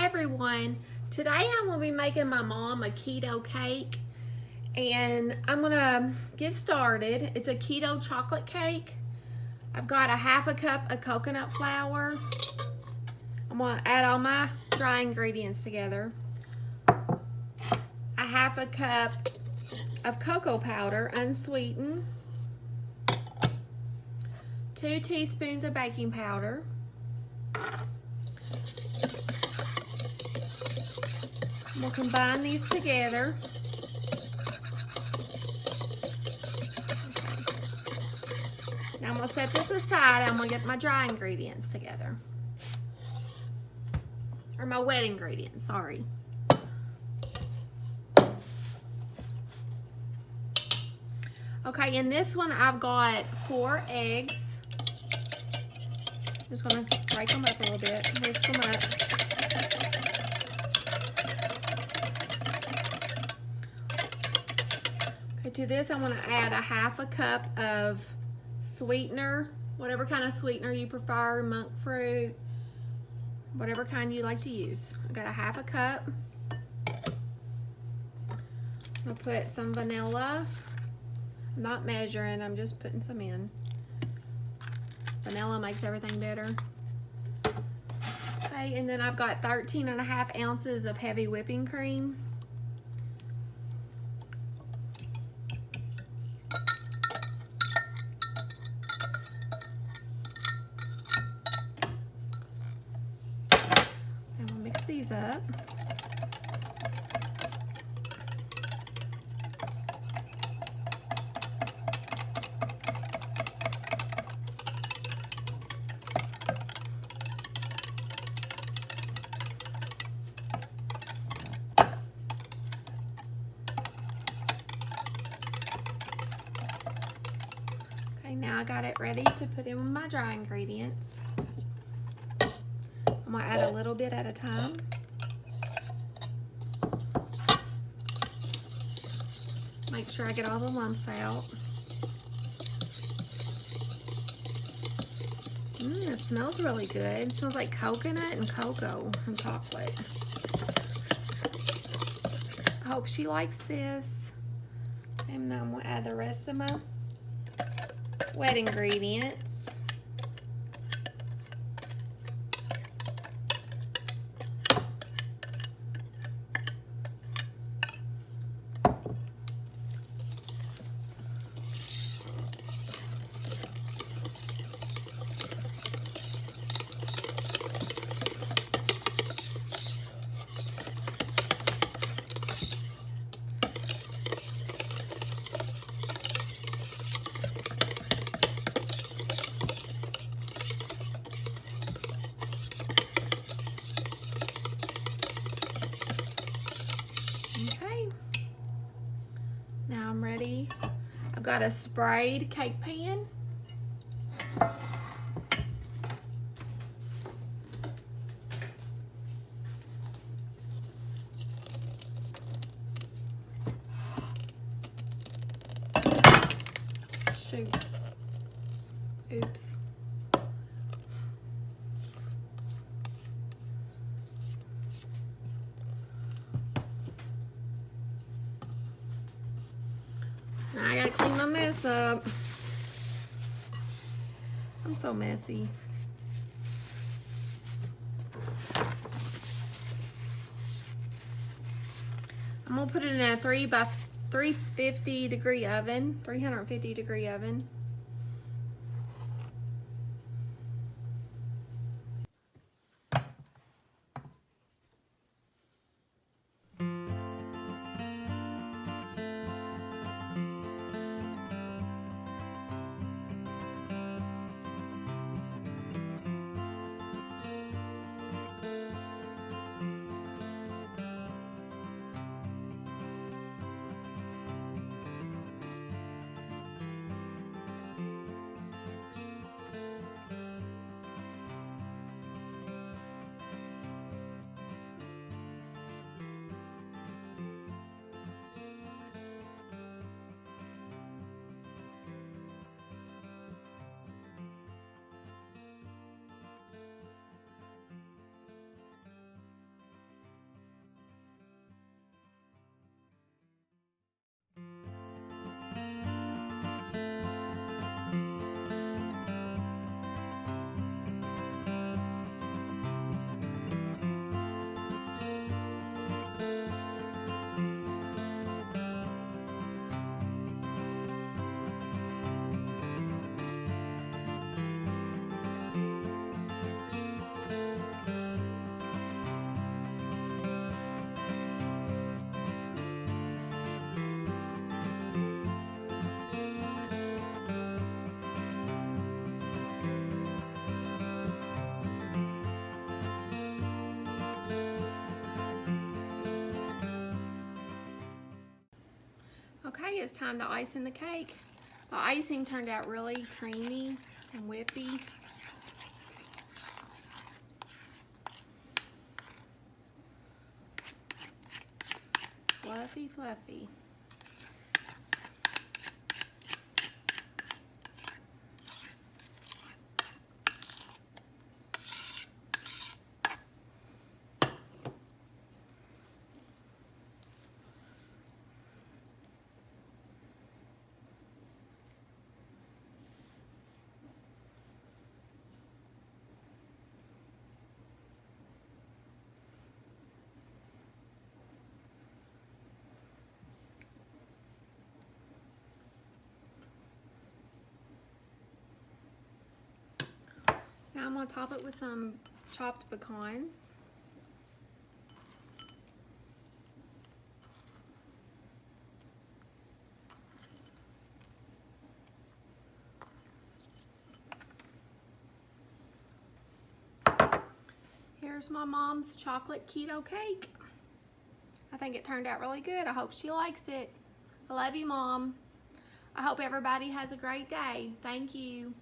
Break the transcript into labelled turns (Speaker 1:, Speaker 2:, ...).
Speaker 1: everyone, today I'm going to be making my mom a keto cake, and I'm going to get started. It's a keto chocolate cake. I've got a half a cup of coconut flour. I'm going to add all my dry ingredients together. A half a cup of cocoa powder, unsweetened. 2 teaspoons of baking powder. We'll combine these together. Okay. Now I'm going to set this aside. I'm going to get my dry ingredients together. Or my wet ingredients, sorry. Okay, in this one I've got 4 eggs. Just going to break them up a little bit, whisk them up. Okay, to this I'm going to add a half a cup of sweetener, whatever kind of sweetener you prefer, monk fruit, whatever kind you like to use. I've got a half a cup. I'll put some vanilla. I'm not measuring, I'm just putting some in. Vanilla makes everything better. Okay, and then I've got 13.5 ounces of heavy whipping cream. And we'll mix these up. Now I got it ready to put in my dry ingredients. I'm going to add a little bit at a time. Make sure I get all the lumps out. It smells really good. It smells like coconut and cocoa and chocolate. I hope she likes this. And now I'm going to add the rest of my wet ingredients. Okay, now I'm ready. I've got a sprayed cake pan. Shoot. Oops. I gotta clean my mess up. I'm so messy. I'm gonna put it in a 350 degree oven, 350 degree oven. it's time to icing the cake. The icing turned out really creamy and whippy. Fluffy, fluffy. Now I'm going to top it with some chopped pecans. Here's my mom's chocolate keto cake. I think it turned out really good. I hope she likes it. I love you, Mom. I hope everybody has a great day. Thank you.